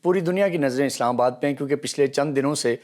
پوری دنیا کی نظریں اسلام آباد پہ ہیں، کیونکہ پچھلے چند دنوں سے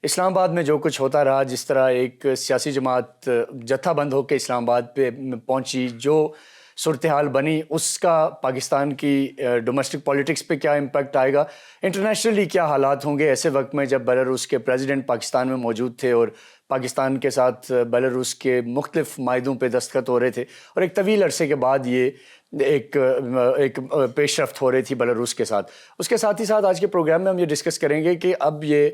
اسلام آباد میں جو کچھ ہوتا رہا، جس طرح ایک سیاسی جماعت جتھا بند ہو کے اسلام آباد پہ پہنچی، جو صورتحال بنی، اس کا پاکستان کی ڈومیسٹک پولیٹکس پہ کیا امپیکٹ آئے گا، انٹرنیشنلی کیا حالات ہوں گے ایسے وقت میں جب بیلاروس کے پریزیڈنٹ پاکستان میں موجود تھے اور پاکستان کے ساتھ بیلاروس کے مختلف معاہدوں پہ دستخط ہو رہے تھے، اور ایک طویل عرصے کے بعد یہ ایک پیش رفت ہو رہی تھی بیلاروس کے ساتھ. اس کے ساتھ ہی ساتھ آج کے پروگرام میں ہم یہ ڈسکس کریں گے کہ اب یہ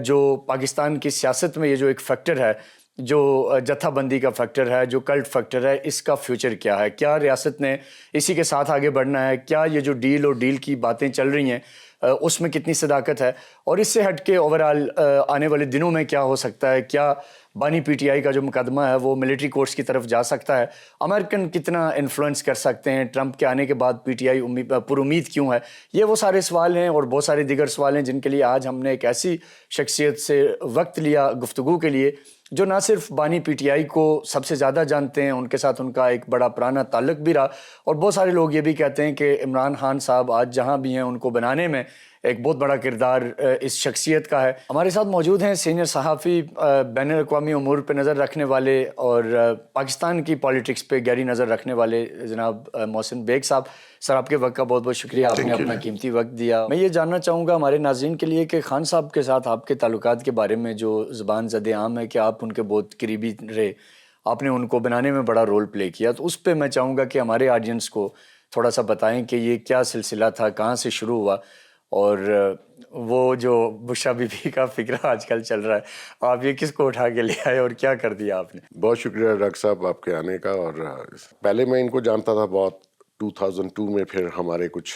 جو پاکستان کی سیاست میں یہ جو ایک فیکٹر ہے، جو جتھا بندی کا فیکٹر ہے، جو کلٹ فیکٹر ہے، اس کا فیوچر کیا ہے، کیا ریاست نے اسی کے ساتھ آگے بڑھنا ہے، کیا یہ جو ڈیل اور ڈیل کی باتیں چل رہی ہیں اس میں کتنی صداقت ہے، اور اس سے ہٹ کے اوورآل آنے والے دنوں میں کیا ہو سکتا ہے، کیا بانی پی ٹی آئی کا جو مقدمہ ہے وہ ملٹری کورٹس کی طرف جا سکتا ہے، امریکن کتنا انفلوئنس کر سکتے ہیں، ٹرمپ کے آنے کے بعد پی ٹی آئی پر امید کیوں ہے. یہ وہ سارے سوال ہیں اور بہت سارے دیگر سوال ہیں جن کے لیے آج ہم نے ایک ایسی شخصیت سے وقت لیا گفتگو کے لیے جو نہ صرف بانی پی ٹی آئی کو سب سے زیادہ جانتے ہیں، ان کے ساتھ ان کا ایک بڑا پرانا تعلق بھی رہا، اور بہت سارے لوگ یہ بھی کہتے ہیں کہ عمران خان صاحب آج جہاں بھی ہیں ان کو بنانے میں ایک بہت بڑا کردار اس شخصیت کا ہے. ہمارے ساتھ موجود ہیں سینئر صحافی، بین الاقوامی امور پہ نظر رکھنے والے اور پاکستان کی پالیٹکس پہ گہری نظر رکھنے والے جناب محسن بیگ صاحب. سر، آپ کے وقت کا بہت بہت شکریہ، آپ نے اپنا قیمتی وقت دیا. میں یہ جاننا چاہوں گا ہمارے ناظرین کے لیے کہ خان صاحب کے ساتھ آپ کے تعلقات کے بارے میں جو زبان زد عام ہے کہ آپ ان کے بہت قریبی رہے، آپ نے ان کو بنانے میں بڑا رول پلے کیا، تو اس پہ میں چاہوں گا کہ ہمارے آڈینس کو تھوڑا سا بتائیں کہ یہ کیا سلسلہ تھا، کہاں سے شروع ہوا، اور وہ جو بشرا بی بی کا فکرہ آج کل چل رہا ہے، آپ یہ کس کو اٹھا کے لے آئے اور کیا کر دیا آپ نے؟ بہت شکریہ ڈاکٹر صاحب آپ کے آنے کا. اور پہلے میں ان کو جانتا تھا بہت، 2002 میں پھر ہمارے کچھ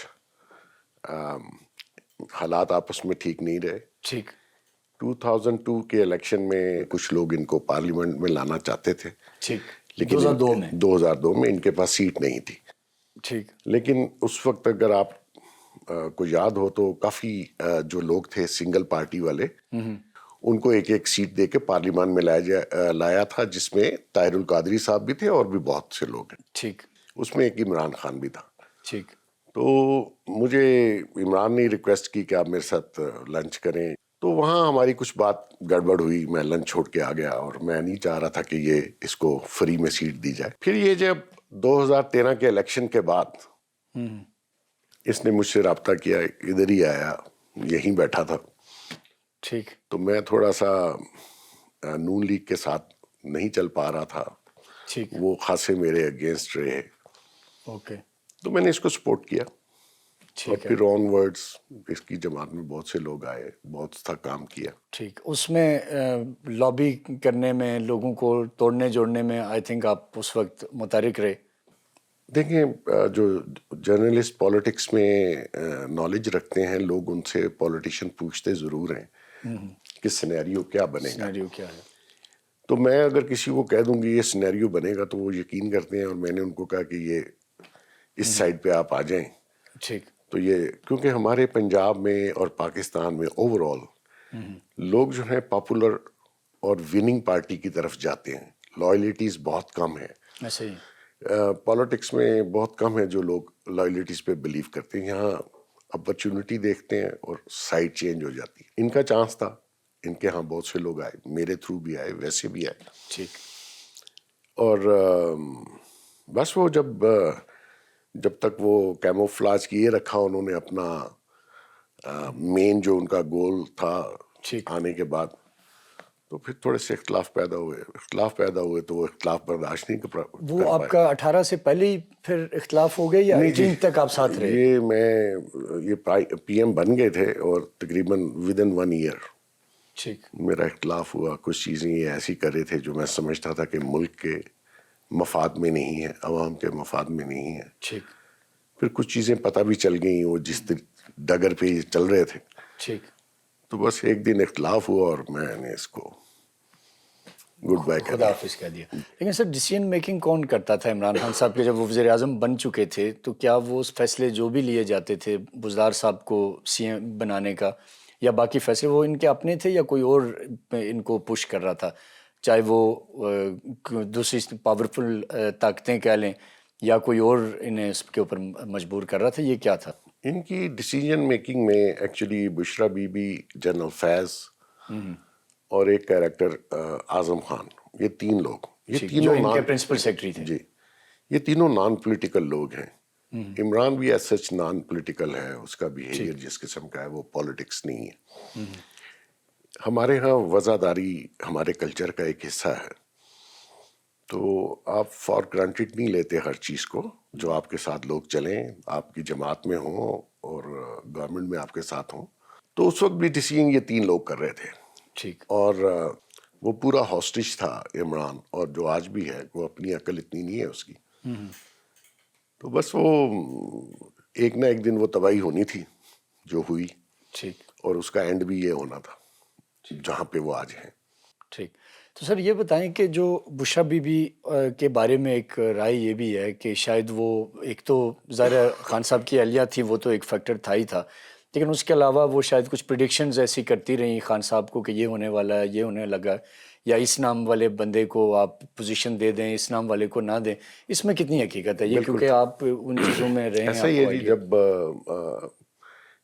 حالات آپس میں ٹھیک نہیں رہے. ٹھیک. 2002 کے الیکشن میں کچھ لوگ ان کو پارلیمنٹ میں لانا چاہتے تھے، ٹھیک. لیکن 2002 میں 2002 میں ان کے پاس سیٹ نہیں تھی. ٹھیک. لیکن اس وقت اگر آپ کو یاد ہو تو کافی جو لوگ تھے سنگل پارٹی والے، ان کو ایک ایک سیٹ دے کے پارلیمان میں لایا تھا، جس میں طاہر القادری صاحب بھی تھے اور بھی بہت سے لوگ ہیں. ٹھیک. اس میں ایک عمران خان بھی تھا. ٹھیک. تو مجھے عمران نے ریکویسٹ کی کہ آپ میرے ساتھ لنچ کریں، تو وہاں ہماری کچھ بات گڑبڑ ہوئی. میں لنچ چھوڑ کے آ گیا اور میں نہیں چاہ رہا تھا کہ یہ اس کو فری میں سیٹ دی جائے. پھر یہ جب 2013 کے الیکشن کے بعد اس نے مجھ سے رابطہ کیا، ادھر ہی آیا، یہیں بیٹھا تھا. ٹھیک. تو میں تھوڑا سا نون لیگ کے ساتھ نہیں چل پا رہا تھا، ٹھیک. وہ خاصے میرے اگینسٹ رہے. اوکے. تو میں نے اس کو سپورٹ کیا، اور ٹھیک ہے. پھر آن ورڈز اس کی جماعت میں بہت سے لوگ آئے، بہت سا کام کیا. ٹھیک. اس میں لابی کرنے میں، لوگوں کو توڑنے جوڑنے میں آئی تھنک آپ اس وقت متحرک رہے. دیکھیں، جو جرنلسٹ پالیٹکس میں نالج رکھتے ہیں لوگ، ان سے پولیٹیشین پوچھتے ضرور ہیں کہ سینیریو کیا بنے گا. سینیریو کیا ہے؟ تو میں اگر کسی کو کہہ دوں گی یہ سینیریو بنے گا تو وہ یقین کرتے ہیں، اور میں نے ان کو کہا کہ یہ اس سائڈ پہ آپ آ جائیں. ٹھیک. تو یہ کیونکہ ہمارے پنجاب میں اور پاکستان میں اوور آل لوگ جو ہیں پاپولر اور وننگ پارٹی کی طرف جاتے ہیں، لائلٹیز بہت کم ہے. ایسے ہی. پالیٹکس میں بہت کم ہے جو لوگ لائلٹیز پہ بلیو کرتے ہیں. یہاں اپرچونٹی دیکھتے ہیں اور سائڈ چینج ہو جاتی ہے. ان کا چانس تھا، ان کے ہاں بہت سے لوگ آئے، میرے تھرو بھی آئے، ویسے بھی آئے. ٹھیک. اور بس وہ جب تک وہ کیموفلاج کیے رکھا انہوں نے اپنا مین جو ان کا گول تھا آنے کے بعد، تو پھر تھوڑے سے اختلاف پیدا ہوئے تو وہ اختلاف برداشت نہیں کر پائے. وہ آپ کا 18 سے پہلے ہی پھر اختلاف ہو گئے یا 18 تک آپ ساتھ رہے؟ یہ پی ایم بن گئے تھے اور تقریباً ودن 1 ایئر ٹھیک. میرا اختلاف ہوا. کچھ چیزیں یہ ایسی کر رہے تھے جو میں سمجھتا تھا کہ ملک کے مفاد میں نہیں ہے، عوام کے مفاد میں نہیں ہے. ٹھیک. پھر کچھ چیزیں پتہ بھی چل گئیں وہ جس ڈگر پہ یہ چل رہے تھے. ٹھیک. تو بس ایک دن اختلاف ہوا اور میں نے اس کو گڈ بائی خدا حافظ کہہ دیا. لیکن سر، ڈیسیژن میکنگ کون کرتا تھا عمران خان صاحب کے؟ جب وہ وزیر اعظم بن چکے تھے تو کیا وہ اس فیصلے جو بھی لیے جاتے تھے بزدار صاحب کو سی ایم بنانے کا، یا باقی فیصلے وہ ان کے اپنے تھے یا کوئی اور ان کو پش کر رہا تھا، چاہے وہ دوسری پاورفل طاقتیں کہہ لیں یا کوئی اور انہیں اس کے اوپر مجبور کر رہا تھا؟ یہ کیا تھا؟ ان کی ڈیسیجن میکنگ میں actually Bushra be be, general فیض اور ایک کیریکٹر اعظم خان، یہ تین لوگ، یہ جو تینوں ان کے پرنسپل سیکرٹری تھے. جی، یہ تینوں نان پولیٹیکل لوگ ہیں. عمران بھی ایز سچ نان پولیٹیکل ہے، اس کا بیہیویئر جس قسم کا ہے وہ پالیٹکس نہیں ہے. ہمارے ہاں وزاداری ہمارے کلچر کا ایک حصہ ہے، تو آپ فار گرانٹیڈ نہیں لیتے ہر چیز کو. جو آپ کے ساتھ لوگ چلیں، آپ کی جماعت میں ہوں اور گورنمنٹ میں آپ کے ساتھ ہوں. تو اس وقت بھی ڈیسیژن یہ تین لوگ کر رہے تھے. ٹھیک. اور وہ پورا ہاسٹیج تھا عمران، اور جو آج بھی ہے وہ اپنی عقل اتنی نہیں ہے اس کی. تو بس وہ ایک نہ ایک دن وہ تباہی ہونی تھی جو ہوئی، ٹھیک. اور اس کا اینڈ بھی یہ ہونا تھا جہاں پہ وہ آج ہیں. ٹھیک. تو سر یہ بتائیں کہ جو بشرا بی بی کے بارے میں ایک رائے یہ بھی ہے کہ شاید وہ ایک تو ظاہر خان صاحب کی اہلیہ تھی، وہ تو ایک فیکٹر تھا ہی تھا، لیکن اس کے علاوہ وہ شاید کچھ پریڈکشنز ایسی کرتی رہیں خان صاحب کو کہ یہ ہونے والا ہے، یہ ہونے لگا، یا اس نام والے بندے کو آپ پوزیشن دے دیں، اس نام والے کو نہ دیں. اس میں کتنی حقیقت ہے یہ؟ کیونکہ آپ ان چیزوں میں رہے ہیں، ایسا آپ ہی کو ہے جی، آئیڈیا. جب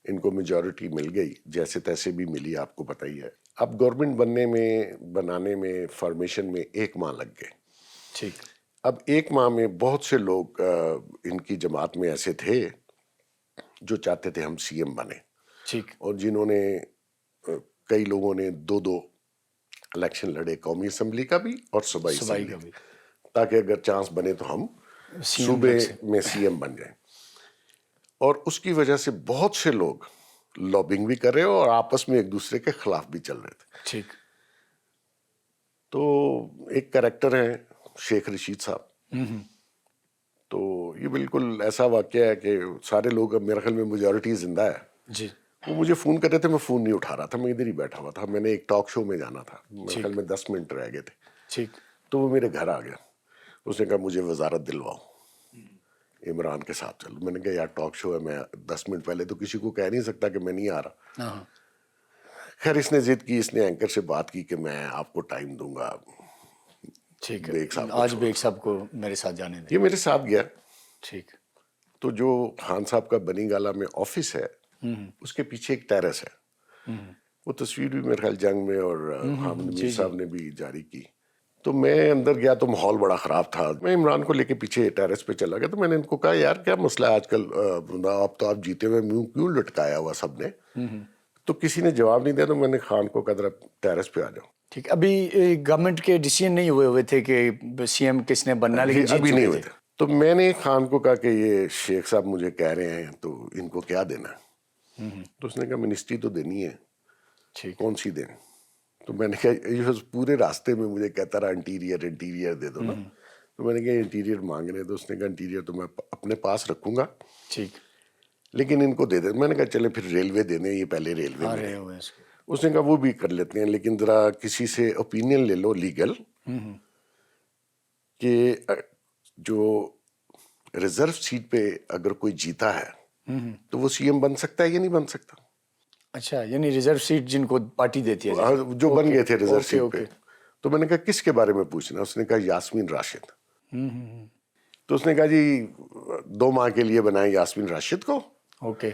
ان کو میجورٹی مل گئی جیسے تیسے بھی ملی، آپ کو پتہ ہی ہے. اب گورنمنٹ بنانے میں فارمیشن میں 1 ماہ لگ گئے. ٹھیک. اب 1 ماہ میں بہت سے لوگ ان کی جماعت میں ایسے تھے جو چاہتے تھے ہم سی ایم بنے، ٹھیک. اور جنہوں نے کئی لوگوں نے 2 الیکشن لڑے، قومی اسمبلی کا بھی اور صوبائی صوبائی اسمبلی کا کا، بھی. تاکہ اگر چانس بنے تو ہم سی ایم صوبے لگ سے. میں سی ایم بن جائیں. اور اس کی وجہ سے بہت سے لوگ لابنگ بھی کر رہے ہو اور آپس میں ایک دوسرے کے خلاف بھی چل رہے تھے. ٹھیک. تو ایک کریکٹر ہیں شیخ رشید صاحب، تو یہ بالکل ایسا واقعہ ہے کہ سارے لوگ، اب میرے خیال میں میجورٹی زندہ ہے. جی. وہ مجھے فون کر رہے تھے، میں فون نہیں اٹھا رہا تھا، میں ادھر ہی بیٹھا ہوا تھا. میں نے ایک ٹاک شو میں جانا تھا، میرے خیال میں 10 منٹ رہ گئے تھے. ٹھیک. تو وہ میرے گھر آ گیا. اس نے کہا مجھے وزارت دلواؤ، عمران کے ساتھ چلو. میں نے کہا یار ٹاک شو ہے، میں 10 منٹ پہلے تو کسی کو کہہ نہیں سکتا کہ میں نہیں آ رہا. ہاں. خیر اس نے ضد کی، اس نے اینکر سے بات کی کہ میں آپ کو ٹائم دوں گا. ٹھیک ہے، بیگ صاحب کو آج چھوڑ بیگ دو. صاحب کو میرے ساتھ جانے دیں. یہ میرے ساتھ گیا. ٹھیک. تو جو خان صاحب کا بنی گالا میں آفس ہے، اس کے پیچھے ایک ٹیرس ہے. وہ تصویر بھی میرے خیال جنگ میں اور حامد میر صاحب نے بھی جاری کی. تو میں اندر گیا تو ماحول بڑا خراب تھا. میں عمران کو لے کے پیچھے ٹیرس پہ چلا گیا. تو میں نے ان کو کہا یار کیا مسئلہ ہے آج کل، آپ تو آپ جیتے ہوئے منہ کیوں لٹکایا ہوا سب نے؟ تو کسی نے جواب نہیں دیا. تو میں نے خان کو کہا ذرا ٹیرس پہ آ جاؤ. ٹھیک. ابھی گورنمنٹ کے ڈیسیژن نہیں ہوئے تھے کہ سی ایم کس نے بننا، لیکن جیت ابھی نہیں چکے ہوئے تھے. تھے. تو میں نے خان کو کہا کہ یہ شیخ صاحب مجھے کہہ رہے ہیں تو ان کو کیا دینا ہے؟ تو اس نے کہا منسٹری تو دینی ہے. ٹھیک. کون سی دیں؟ تو میں نے کہا یہ پورے راستے میں مجھے کہتا رہا انٹیریئر دے دو نا. تو میں نے کہا انٹیریئر مانگ رہے. تو اس نے کہا انٹیریئر تو میں اپنے پاس رکھوں گا، ٹھیک. لیکن ان کو دے دیں. میں نے کہا چلے پھر ریلوے دے دیں، یہ پہلے ریلوے آ میں رہے ہیں. ہوئے اس کو. اس نے کہا وہ بھی کر لیتے ہیں، لیکن ذرا کسی سے اوپینین لے لو لیگل کہ جو ریزرو سیٹ پہ اگر کوئی جیتا ہے تو وہ سی ایم بن سکتا ہے یا نہیں بن سکتا. اچھا، یعنی ریزرو سیٹ جن کو پارٹی دیتی ہے جیسے. جو بن گئے تھے ریزرو اوکے سیٹ پہ. اوکے. تو میں نے کہا کس کے بارے میں پوچھنا؟ اس نے کہا یاسمین راشد. تو اس نے کہا جی 2 ماہ کے لیے بنائیں یاسمین راشد کو، اوکے.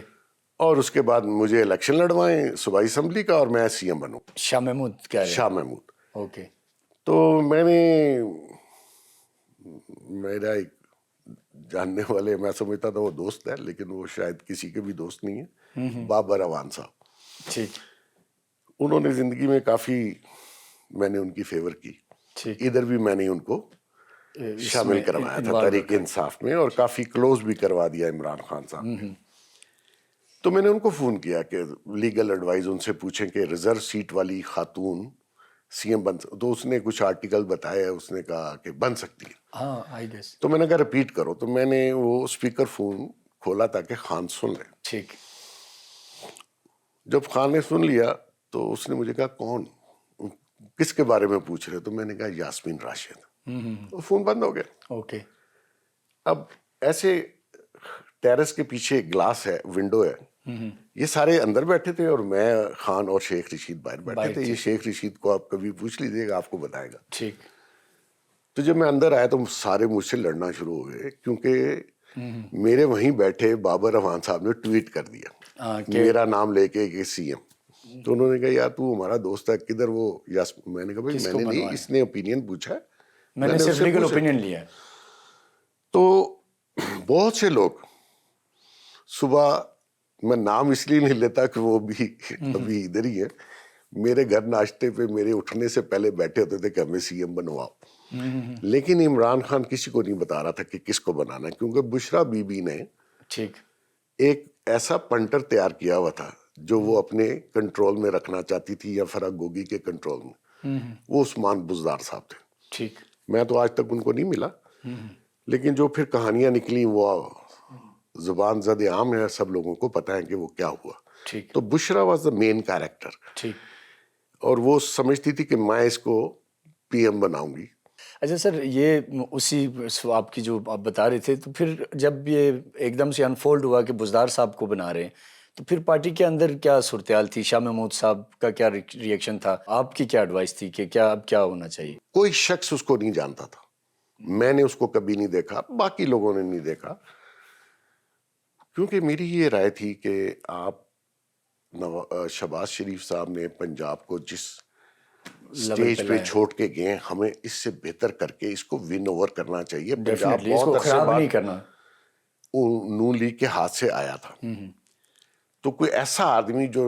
اور اس کے بعد مجھے الیکشن لڑوائیں صوبائی اسمبلی کا اور میں سی ایم بنوں. شاہ محمود کہہ رہے ہیں. شاہ محمود. اوکے. تو میرا ایک جاننے والے، میں سمجھتا تھا وہ دوست ہے لیکن وہ شاید کسی کے بھی دوست نہیں ہے، بابر اوان صاحب. ٹھیک. انہوں نے زندگی میں کافی، میں نے ان کی فیور کی. ٹھیک. ادھر بھی میں نے ان کو شامل کروایا تھا تحریک انصاف میں، اور کافی کلوز بھی کروا دیا عمران خان صاحب نے. تو میں نے ان کو فون کیا کہ لیگل ایڈوائز ان سے پوچھیں کہ ریزرو سیٹ والی خاتون سی ایم بن. تو اس نے کچھ آرٹیکل بتایا، اس نے کہا کہ بن سکتی ہے. ہاں آئی گیس. تو میں نے کہا رپیٹ کرو. تو میں نے وہ اسپیکر فون کھولا تاکہ خان سن لے. ٹھیک. جب خان نے سن لیا تو اس نے مجھے کہا کون، کس کے بارے میں پوچھ رہے؟ تو میں نے کہا یاسمین راشد. تو فون بند ہو گیا. اوکے. اب ایسے ٹیرس کے پیچھے گلاس ہے، ونڈو ہے، یہ سارے اندر بیٹھے تھے اور میں، خان اور شیخ رشید باہر بیٹھے تھے. یہ شیخ رشید کو آپ کبھی پوچھ لیجیے گا، آپ کو بتائے گا. ٹھیک. تو جب میں اندر آیا تو سارے مجھ سے لڑنا شروع ہو گئے، کیونکہ میرے وہیں بیٹھے بابر رحمان صاحب نے ٹویٹ کر دیا میرا نام لے کے کہ سی ایم. تو انہوں نے کہا یار تو ہمارا دوست ہے کدھر وہ یس. میں نے کہا بھائی میں نے نہیں, اس نے اوپینین پوچھا ہے, میں نے صرف لیگل اوپینین لیا ہے. تو بہت سے لوگ صبح, میں نام اس لیے نہیں لیتا کہ وہ بھی ابھی ادھر ہی ہے, میرے گھر ناشتے پہ میرے اٹھنے سے پہلے بیٹھے ہوتے تھے کہ ہمیں سی ایم بنواؤ. لیکن عمران خان کسی کو نہیں بتا رہا تھا کہ کس کو بنانا ہے, کیونکہ بشرا بی بی نے ٹھیک ایک ایسا پنٹر تیار کیا ہوا تھا جو وہ اپنے کنٹرول میں رکھنا چاہتی تھی, یا فرح گوگی کے کنٹرول میں. وہ عثمان بزدار صاحب تھے. ٹھیک. میں تو آج تک ان کو نہیں ملا, لیکن جو پھر کہانیاں نکلی وہ زبان زد عام ہے, سب لوگوں کو پتہ ہے کہ وہ کیا ہوا. ٹھیک. تو بشرا واز دا مین کیریکٹر. ٹھیک. اور وہ سمجھتی تھی کہ میں اس کو پی ایم بناؤں گی. اچھا سر, یہ اسی آپ کی جو آپ بتا رہے تھے, تو پھر جب یہ ایک دم سے انفولڈ ہوا کہ بزدار صاحب کو بنا رہے ہیں, تو پھر پارٹی کے اندر کیا صورتحال تھی؟ شاہ محمود صاحب کا کیا ری ایکشن تھا؟ آپ کی کیا ایڈوائس تھی کہ کیا اب کیا ہونا چاہیے؟ کوئی شخص اس کو نہیں جانتا تھا, میں نے اس کو کبھی نہیں دیکھا, باقی لوگوں نے نہیں دیکھا, کیونکہ میری یہ رائے تھی کہ آپ شہباز شریف صاحب نے پنجاب کو جس سٹیج پہ چھوڑ کے گئے, ہمیں اس سے بہتر کر کے اس کو ون اوور کرنا چاہیے. پنجاب بہت عرصے بعد نہیں کرنا نون لیگ کے ہاتھ سے آیا تھا, تو کوئی ایسا آدمی جو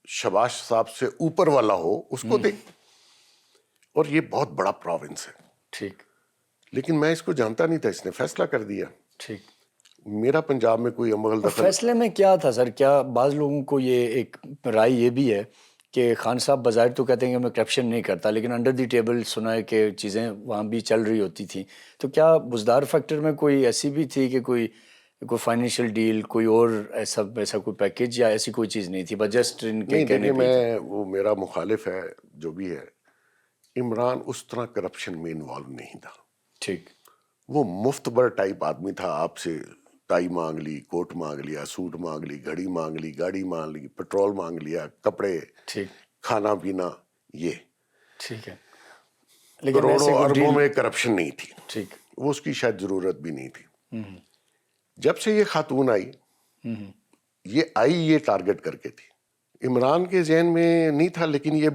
شہباز صاحب سے اوپر والا ہو اس کو دے. اور یہ بہت بڑا پروونس ہے. ٹھیک. لیکن میں اس کو جانتا نہیں تھا, اس نے فیصلہ کر دیا. ٹھیک. میرا پنجاب میں کوئی عمل دخل. فیصلے میں کیا تھا سر؟ کیا بعض لوگوں کو یہ ایک رائے یہ بھی ہے کہ خان صاحب بظاہر تو کہتے ہیں کہ میں کرپشن نہیں کرتا, لیکن انڈر دی ٹیبل سنا ہے کہ چیزیں وہاں بھی چل رہی ہوتی تھیں. تو کیا بزدار فیکٹر میں کوئی ایسی بھی تھی کہ کوئی فائنینشیل ڈیل, کوئی اور ایسا کوئی پیکیج یا ایسی کوئی چیز نہیں تھی؟ بس جسٹ ان کے کہنے پہ. میں وہ میرا مخالف ہے جو بھی ہے, عمران اس طرح کرپشن میں انوالو نہیں تھا. ٹھیک. وہ مفت بر ٹائپ آدمی تھا. آپ سے ٹائی مانگ لی, کوٹ مانگ لیا, سوٹ مانگ لی, گھڑی مانگ لی, گاڑی مانگ لی, پیٹرول مانگ لیا, کپڑے, ٹھیک, کھانا پینا, یہ ٹھیک ہے. لیکن کروڑوں اربوں میں کرپشن نہیں تھی. ٹھیک. وہ اس کی شاید ضرورت بھی نہیں تھی. جب سے یہ خاتون آئی, یہ آئی یہ ٹارگٹ کر کے تھی. عمران کے ذہن میں نہیں تھا, لیکن یہ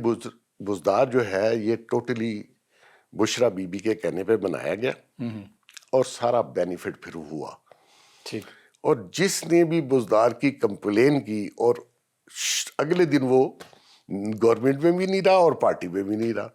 بزدار جو ہے یہ ٹوٹلی بشرا بی بی کے کہنے پہ بنایا گیا, اور سارا بینیفٹ پھر ہوا. ٹھیک. اور جس نے بھی بزدار کی کمپلین کی, اور اگلے دن وہ گورنمنٹ میں بھی نہیں رہا اور پارٹی میں بھی نہیں رہا.